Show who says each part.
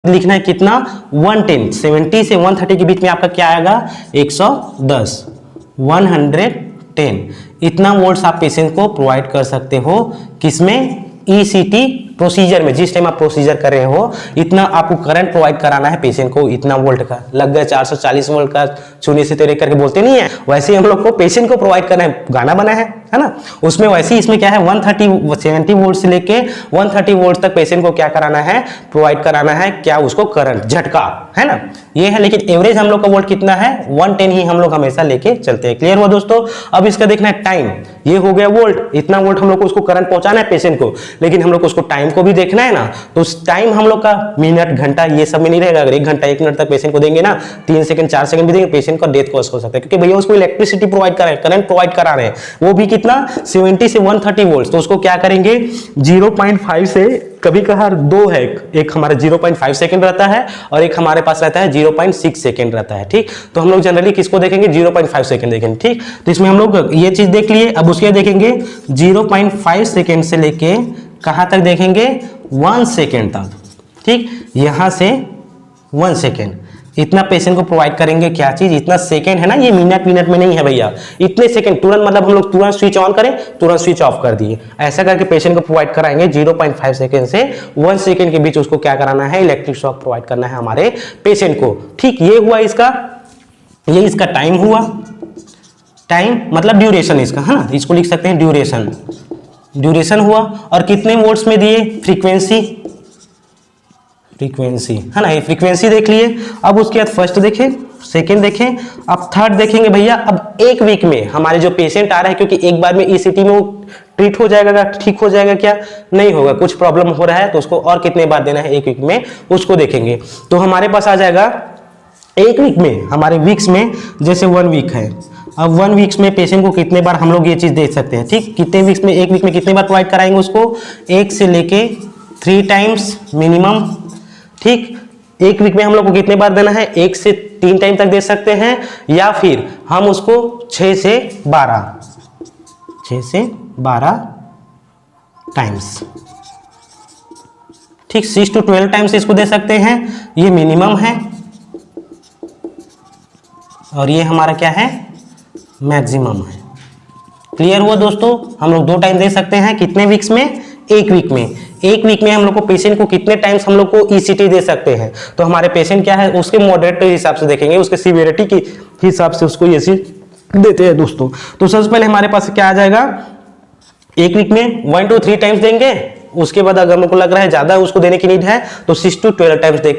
Speaker 1: लिखना है कितना 110, 70 से 130 के बीच में आपका क्या आएगा 110, 110 इतना वोल्ट्स आप पेशेंट को प्रोवाइड कर सकते हो। किसमें? ईसीटी प्रोसीजर में। जिस टाइम आप प्रोसीजर कर रहे हो इतना आपको करंट प्रोवाइड कराना है पेशेंट को, इतना वोल्ट का। लग गया 440 वोल्ट का, शून्य से तेरे करके बोलते नहीं है, वैसे ही हम लोग को पेशेंट को प्रोवाइड करना है। गाना बना है ना, उसमें वैसे ही इसमें क्या है 70 वोल्ट से लेके 130 वोल्ट तक पेशेंट को क्या कराना है, प्रोवाइड कराना है। क्या? उसको करंट, झटका, है ना, ये है। लेकिन एवरेज हम लोग का वोल्ट कितना है 110 ही हम लोग हमेशा लेके चलते हैं। क्लियर हुआ दोस्तों? अब इसका देखना है टाइम। ये हो गया वोल्ट, इतना वोल्ट हम लोग को उसको करंट पहुंचाना है पेशेंट को, लेकिन हम लोग को उसको टाइम को भी देखना है ना। तो उस टाइम हम लोग का मिनट, घंटा, ये सब में नहीं रहेगा। अगर 1 घंटा 1 मिनट तक पेशेंट को देंगे ना, 3 सेकंड 4 सेकंड भी देंगे, पेशेंट का डेथ कॉज हो सकता है। क्योंकि भैया उसको इलेक्ट्रिसिटी प्रोवाइड कर रहे हैं, करंट प्रोवाइड करा रहे हैं, वो भी कितना 70 से 130 वोल्ट। तो उसको क्या करेंगे 0.5 से, कभी कभार दो है, एक हमारा 0.5 सेकंड रहता है और एक हमारे पास रहता है 0.6 सेकंड रहता है। ठीक, तो हम लोग जनरली किसको देखेंगे 0.5 सेकंड देखेंगे। ठीक, तो इसमें हम लोग ये चीज देख लिए। अब उसके देखेंगे 0.5 सेकंड से लेके कहां तक देखेंगे 1 सेकंड तक। ठीक, यहां से 1 सेकंड इतना पेशेंट को प्रोवाइड करेंगे। क्या चीज? इतना सेकंड है ना, ये मिनट में नहीं है भैया, इतने सेकंड। तुरंत मतलब हम लोग तुरंत स्विच ऑन करें, तुरंत स्विच ऑफ कर दिए, ऐसा करके पेशेंट को प्रोवाइड कराएंगे। 0.5 सेकंड से 1 सेकंड के बीच उसको क्या कराना है, इलेक्ट्रिक शॉक प्रोवाइड करना है हमारे पेशेंट को। ठीक, ये हुआ इसका, ये इसका टाइम हुआ। टाइम मतलब ड्यूरेशन इसका, है ना, इसको लिख सकते हैं ड्यूरेशन। ड्यूरेशन हुआ। और कितने वोल्ट्स में दिए? फ्रीक्वेंसी, फ्रीक्वेंसी, है ना, ये फ्रीक्वेंसी देख लिए। अब उसके बाद फर्स्ट देखें, सेकंड देखें, अब थर्ड देखेंगे भैया। अब एक वीक में हमारे जो पेशेंट आ रहे हैं, क्योंकि एक बार में ईसीटी में वो ट्रीट हो जाएगा, ठीक हो जाएगा, क्या नहीं होगा, कुछ प्रॉब्लम हो रहा है, तो उसको और कितने बार देना है एक वीक में, उसको देखेंगे। तो हमारे पास आ जाएगा एक वीक में, हमारे वीक्स में जैसे 1 वीक है, अब 1 वीक्स में पेशेंट को कितने बार हम लोग ये चीज दे सकते हैं। ठीक, कितने वीक्स में, एक वीक में कितने बार प्रोवाइड कराएंगे उसको, 1 से लेके 3 टाइम्स मिनिमम। ठीक, एक वीक में हम लोग को कितने बार देना है, 1 से 3 टाइम तक दे सकते हैं, या फिर हम उसको 6 से 12 टाइम्स। ठीक, 6 to 12 टाइम्स इसको दे सकते हैं, ये मिनिमम है। और ये हमारा क्या है, मैक्सिमम है। क्लियर हुआ दोस्तों? हम लोग 2 टाइम दे सकते हैं, कितने वीक्स में, एक वीक में। एक वीक में हम लोग को पेशेंट को कितने टाइम्स हम लोग को ईसीटी दे सकते हैं। तो हमारे पेशेंट क्या है, उसके मॉडरेट के हिसाब से देखेंगे, उसके सीवियरिटी के हिसाब से उसको ये चीज देते हैं दोस्तों। तो सबसे पहले हमारे पास क्या आ जाएगा, एक वीक में 1 to 3 टाइम्स देंगे। उसके बाद अगर हमको लग रहा है ज्यादा उसको देने की नीड है तो 6 to 12 टाइम्स